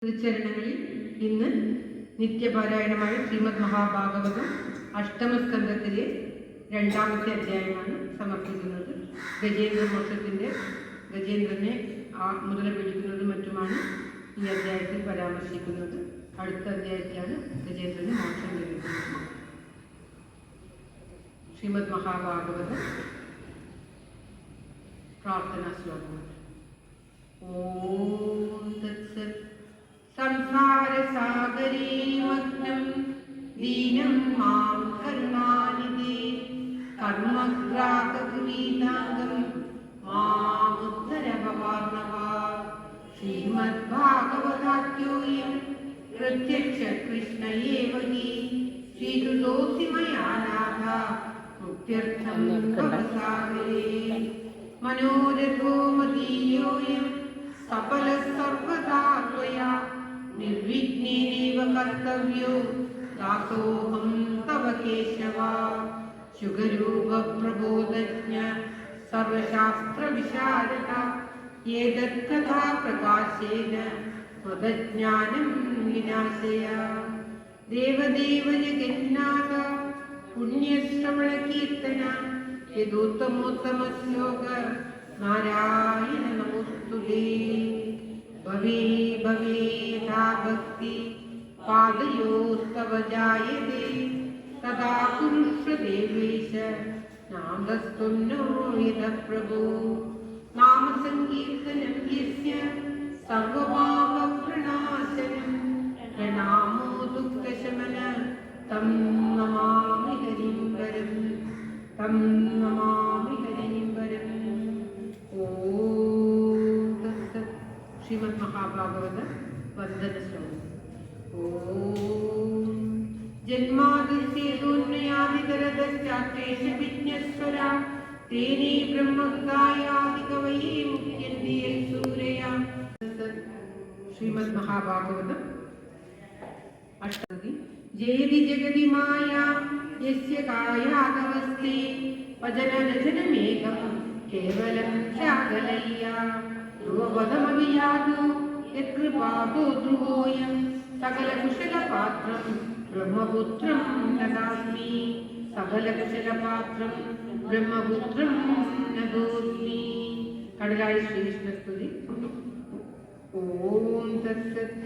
തിരുച്ചരണങ്ങളിൽ ഇന്ന് നിത്യപാരായണമായ ശ്രീമദ് മഹാഭാഗവതം അഷ്ടമസ്കന്ധത്തിലെ 2ാമത്തെ അധ്യായമാണ് സമർപ്പിക്കുന്നത്. ഗജേന്ദ്ര മോക്ഷത്തിൻ്റെ ഗജേന്ദ്രനെ മുതല പിടിക്കുന്നതും മറ്റുമാണ് ഈ അധ്യായത്തിൽ പരാമർശിക്കുന്നത്. അടുത്ത അധ്യായത്തിലാണ് ഗജേന്ദ്രന് മോക്ഷം ലഭിക്കുന്നത്. ശ്രീമദ് മഹാഭാഗവതം പ്രാർത്ഥനാ ശ്ലോകങ്ങൾ. ഓം തത്സത്. സംസാരസാഗരേ മഗ്നം ദീനം മാം കരുണാനിധേ കർമ്മഗ്രാഹകുലീനാംഗം മാമുദ്ധരഭവാർണവ. ശ്രീമദ്ഭാഗവതാഖ്യോയം പ്രത്യക്ഷ കൃഷ്ണ ഏവ ഹി ശ്രീകൃതോऽസി മയാ നാഥ മുക്ത്യർത്ഥം ഭവസാഗരേ. മനോരഥോ മദീയോയം സഫലഃ സർവദാ ത്വയാ നിർവിഘ്നേനൈവ കർത്തവ്യോ ദാസോഹം തവ കേശവ. ശുഗരൂപ പ്രബോധജ്ഞ സർവശാസ്ത്ര വിശാരദ ഏതത് കഥാ പ്രകാശേന സ്വതജ്ഞാനം വിനാശയ. ദേവദേവ ജഗന്നാഥ പുണ്യശ്രവണ കീർത്തന യദുത്തമോത്തമ ശ്ലോക നാരായണ നമോസ്തുതേ. ഭവേ ഭവേ യഥാ ഭക്തി പാദയോസ്തവ ജായതേ തഥാ കുരുഷ്വ ദേവേശ നാമസ്ത്വം നോ യതഃ പ്രഭോ. നാമസങ്കീർത്തനം യസ്യ സർവപാപപ്രണാശനം പ്രണാമോ ദുഃഖശമന തം നമാമി ഹരിം വരം. തം നമാമി ഹരിം വരം. ഓം തത്സത്. ശ്രീമദ് മഹാഭാഗവത വന്ദന ശ്ലോകം. ഓം ജന്മാദിസ്യേതോന്മയാദിതരതശ്ചാത്രേഷ വിജ്ഞസ്വരാ തേനേ ബ്രഹ്മഹൃദായാദി കവയേ മുഹ്യന്തി യത്സൂരയാ. ശ്രീമദ് മഹാഭാഗവതം അഷ്ടമി. ജയതി ജഗതി മായാ യസ്യ കായാദവസ്തേ വചനരചനമേകം കേവലം ശാകലയ്യാ. ധ്രുവപദമവിയാതോ യത്കൃപാതോ ധ്രുവോയം സകലകുശലപാത്രം ബ്രഹ്മപുത്രം നതാസ്മി. സകലകുശലപാത്രം ബ്രഹ്മപുത്രം നതോസ്മി. കടലായി ശ്രീകൃഷ്ണസ്തുതി. ഓം തത്സത്.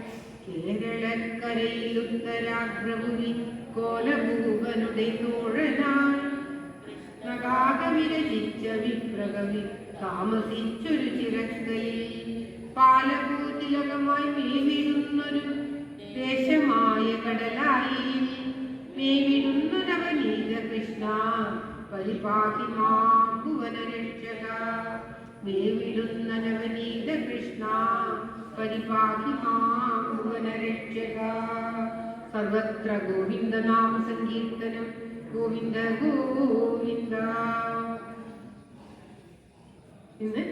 കേരളക്കരയിൽ ഉത്തരാഗ്രഭുവി കോലഭൂവനുടെ തോഴനായി നഗാകവിരചിച്ച വിപ്രകവി താമസിച്ചൊരു ചിറക്കയിൽ പാലഭൂതിലകമായി മേവിടുന്നൊരു ദേശമായ കടലായി മേവിടുന്നൊരവനീത കൃഷ്ണ പരിപാഹി മാം ഭുവനരക്ഷക. മേവിടുന്ന നവനീത കൃഷ്ണ പരിപാഹി മാം ഭുവനരക്ഷക. സർവത്ര ഗോവിന്ദ നാമ സങ്കീർത്തനം. ഗോവിന്ദ ഗോവിന്ദ. ഇന്ന്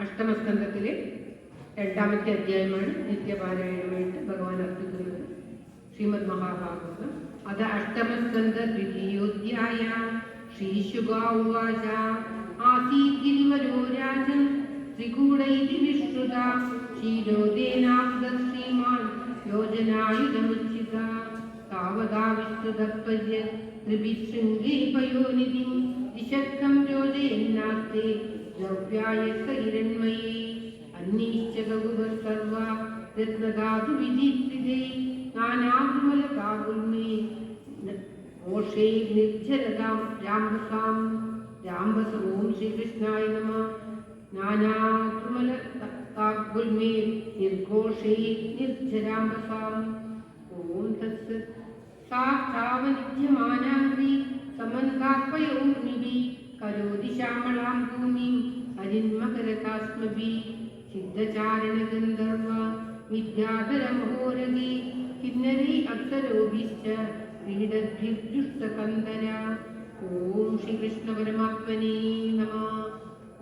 അഷ്ടമസ്കന്ധത്തിലെ 2ാമത്തെ അധ്യായമാണ് നിത്യപാരായണമായിട്ട് ഭഗവാൻ അർപ്പിക്കുന്നത്. ശ്രീമദ് മഹാഭാഗവതം. അത് അഷ്ടമസ്കന്ധ ദ്വിതീയോധ്യായ. ശ്രീശുകാ ഉവാച. ആസീത് ഗിരിവരോ രാജൻ ത്രികൂടൈതി വിശ്രുത ക്ഷീരോദേനാബ്ദ ശ്രീമാൻ യോജനായുധമുച്ചിത. താവതാ വിശ്രുതപര്യ ത്രിഭിശൃംഗേ പയോനിധിം ദിശക്കം യോജയന്നാസ്തേ ദ്രവ്യായ സഹിരൺമയേ. അന്നീശ്ച ഗൗരവ സർവ രത്നധാതു വിധിത്രിതേ നാനാകുമലകാകുൽമേ മോഷേ നിർജ്ജരതാം രാംബസാം. രാംബസ. ഓം ശ്രീകൃഷ്ണായ നമ. നാനാകുമലകാകുൽമേ നിർഘോഷേ നിർജ്ജരാംബസാം. ഓം തത്സത്. സാ താവനിധ്യമാനാഗ്നി സമന്താത്മയോർനിഭി കരോതി ശ്യാമളാം ഭൂമിം ഹരിന്മകരകാസ്മഭി. സിദ്ധചാരണ ഗന്ധർവ വിദ്യാധര മഹോരഗി കിന്നരീ അപ്സരോഭിശ്ച ക്രീഡദ്ഭിർജുഷ്ടകന്ദര. ഓം ശ്രീകൃഷ്ണ പരമാത്മനേ നമഃ.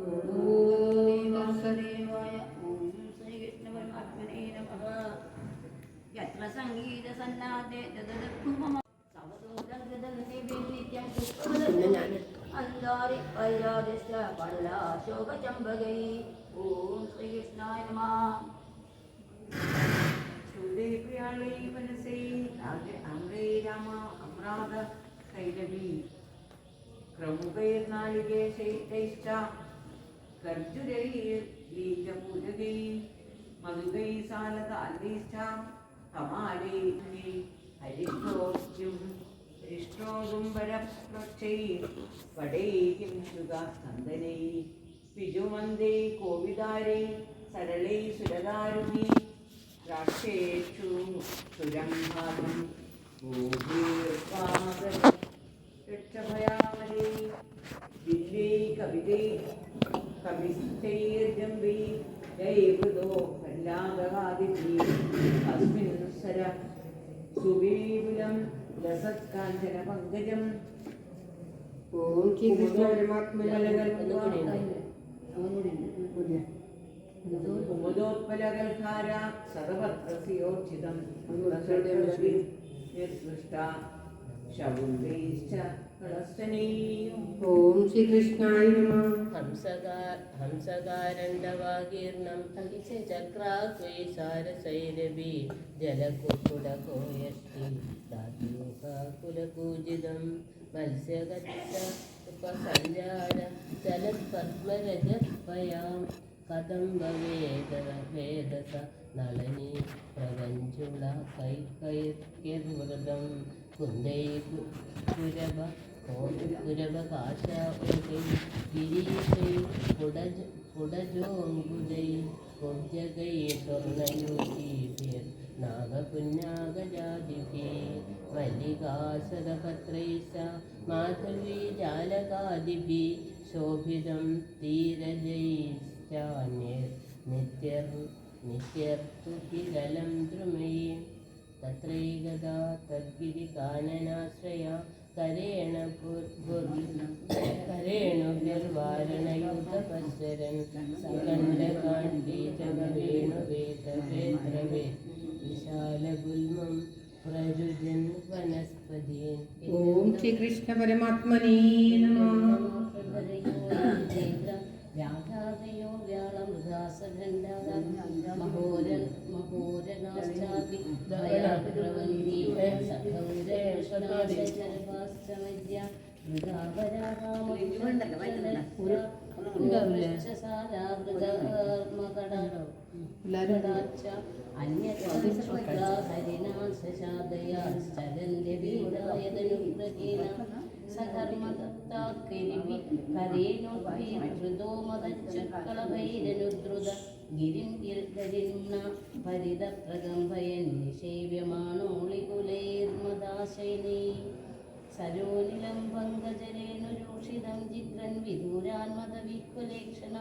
ഓം വാസുദേവായ. ഓം ശ്രീകൃഷ്ണ പരമാത്മനേ നമഃ. യത്ര സംഗീത സന്നാദേ ദദദഃ അന്താരി വൈരാദിശ്ച പടലാ ശോകചമ്പകൈ. ഓം ശ്രീകൃഷ്ണായ നമഃ. പ്രമുഖൈർനാളികേശൈഷ്ട കർജുരൈർബീജപൂജകൈ മധുകൈ സാലതാൽവൈഷ്ട കമാലൈ ഹരിഷ്ഠോദ്യം ഹരിഷ്ഠോദുംബരപ്രക്ഷൈ വടൈകിം സുഗാസ്കന്ദനൈ വിജുമന്ദൈ കോവിദാരൈ സരളൈ സുരദാരുണി രാക്ഷേഷു സുരംഭാഗം ഭൂഭീർവാദക്ഷഭയാമലൈ ദില്ലൈ കവിതൈ കവിസ്ഥൈർജംബൈ ജൈവൃതോ ഹല്ലാദവാദിഭി അസ്മിൻ സര സുവീപുലം ലസത്കാഞ്ചന പങ്കജം ഓം ശ്രീ കൃഷ്ണ കുമുദോത്പലകൽധാര സർവത്രസിയോർജിതം നിർസൃഷ്ട ശൗണ്ടൈശ്ച കളസ്തനീയം. ഓം ശ്രീകൃഷ്ണായ നമഃ. ഹംസകാരണ്ഡവാകീർണം ചക്രാഗ്വൈ സാരസൈരവി ജലകുക്കുടകോയഷ്ടി കുലകൂജിതം മത്സ്യഗച്ഛ ഉപസഞ്ജാര ചലത്പത്മരജപയാം കദംബവേദസ നളനി പ്രവഞ്ചുള കൈർവൃതം കുന്ദൈ കുരവകാശൈ ഗിരീശൈ കുടജോങ്കുജൈ കുബ്ജകൈ സ്വർണയൂതീഭിർ നാഗപുണ്യാഗജാതിഭിः മല്ലികാസദപത്രൈശ്ച മാധവീ ജാലകാദിഭിः ശോഭിതം തീരജൈശ്ചാന്യർനിത്യർത്തുകിരലം ദ്രുമൈ തത്രൈകദാ തദ്ഗിരികാനനാശ്രയാ കരേണുഭിർവാരണയുധപശ്ചരൻ സകണ്ഠകാണ്ഡീജവേണുവേതവേത്രവേ വിശാലഗുൽമം പ്രരുജൻ വനസ്പതീൻ. ഓം ശ്രീകൃഷ്ണ പരമാത്മനേ നമഃ. വ്യാഘാതയോ വ്യാളമൃഗാസഖണ്ഡമഹോരനാശ്ചാപി ദയാപ്രവന്തി സഖൗരേഷനാശചരവാശ്ചമദ്യ മൃഗാവരാമകടാച്ച അന്യഹരിനാശാദയാശ്ചരന്യവിമുദായതനുഗ്രഹേണ സകർമ്മദത്താക്കിരിവി കരേണോദ്ഭീതൃതോ മദച്ചക്കളഭൈരനുദ്രുത ഗിരിം ഗിരിംന പരിതപ്രകമ്പയൻ നിഷേവ്യമാണോളികുലൈർമദാശൈനൈ സരോനിലം പങ്കജരേണുരൂഷിതം ജിഗ്രൻ വിദൂരാന്മദവിഹ്വലേക്ഷണ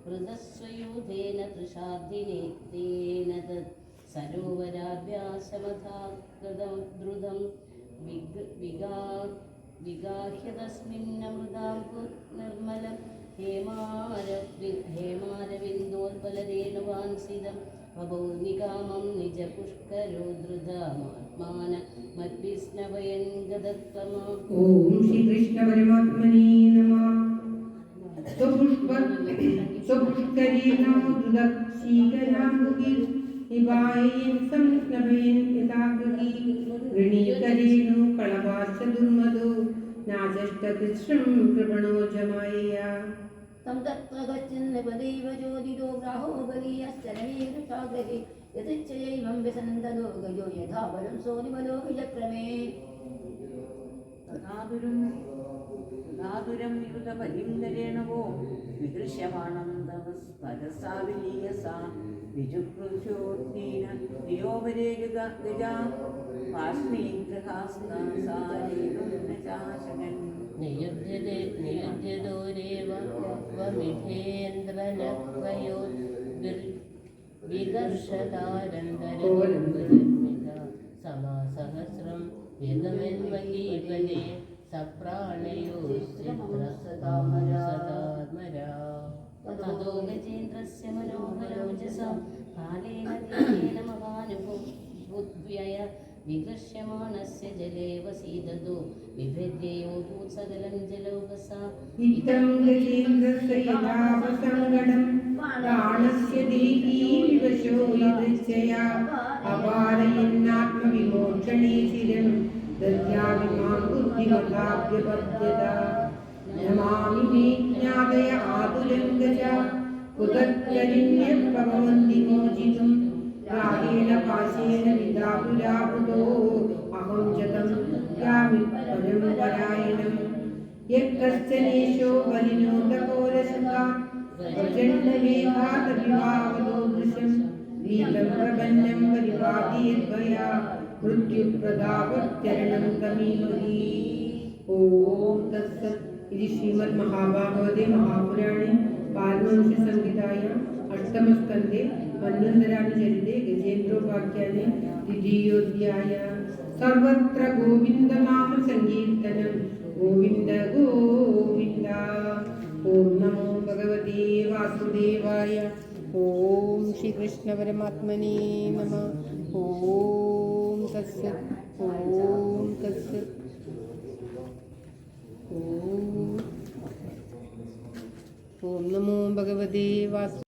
ഹൃദസ്വയൂഥേന തൃഷാബ്ദിനേത്തേന തത് സരോവരാഭ്യാസമഥാകൃതം ദ്രുതം വിഗാഹ്യതസ്മിന്നമൃതാം നിർമ്മലം ഹേമാരവിന്ദോൽപലരേണുവാൻസിതം വഭൗനികാമം നിജപുഷ്കരോദ്ധൃതമാത്മാനമദ്വിസ്നവയൻ ഗതത്വമാ. ഓം ശ്രീകൃഷ്ണ പരമാത്മനേ നമഃ. സ്വപുഷ്കരീണോദുദക്ഷീകരാംബുകിർ നിപായൻ സംസ്നഭയൻ യഥാഗീ ഗൃണീകരേണു കളവാശ്ച ദുർമദോ നാചഷ്ടകൃഷ്ണം കൃപണോജമായയാ. തം തത്ര ഗച്ഛന്നപദൈവ ജ്യോതിരോ ഗ്രാഹോ ബലീയശ്ചരമേരുഷാഗ്രഹേ യതിച്ഛയൈവം വ്യസനന്ദനോ ഗജോ യഥാ ബലം സോനിബലോ വിചക്രമേ. നാദുരം യുതപരിന്തരേണവോ വിദൃശ്യമാണം തപസ്പരസാ വിലീയസാ വിജുകൃശോദ്ദീന ദിയോപരേ ഗജാ പാശ്മീഗ്രഹാസ്താസാരേണുനചാശകൻ. നിയുജ്യതോരേവ വമിധേന്ദ്രനക്വയോ വികർഷതാരന്തരമിത സമാസഹസ്രം വ്യഗമെന്മഹീപലേ സപ്രാണയോ സദാത്മരാ. തതോ ഗജേന്ദ്രസ്യ മനോഹരോജസാ കാലേന ദേവേന മഹാനുഭൂദ്വ്യയ വികർഷ്യമാണസ്യ ജലേ വസീദതോ വിഭേദ്യയോ ഭൂസകലം ജലൗകസാ. ഇത്തം ഗജേന്ദ്രസ്യ യഥാപസങ്കടം പ്രാണസ്യ ദേഹീ വിവശോ യദൃച്ഛയാ അപാരയന്നാത്മവിമോക്ഷണേ ചിരം ദദ്യാവിമാം ബുദ്ധിമതാഭ്യപദ്യത. नमामि मे ज्ञातय आतुरङ्गज उदत्तरिण्यप्रभवन्ति मोचितुं रागेण पाशेन विदापुरापुतो अहं च तं यामि परम्परायणम् यत्कश्चनेशो बलिनोदकोरसुता प्रचण्डमेघातविभावतो दृशं वीतं प्रपन्नं परिपाति यद्वया मृत्युप्रदापच्चरणं तमीमहि। ॐ तत्सत् इति श्रीमद्महाभागवते महापुराणे पारमहंस्यसंहितायाम् अष्टमस्कन्धे मन्वन्तरानुचरिते गजेन्द्रोपाख्याने द्वितीयोऽध्यायः। सर्वत्र गोविन्दनामसङ्कीर्तनं गोविन्द गोविन्द। ॐ नमो भगवते वासुदेवाय। ॐ श्रीकृष्णपरमात्मने नमः। ॐ तत्सत्। ॐ तत्सत्। ॐ नमो भगवते वासुदेवाय।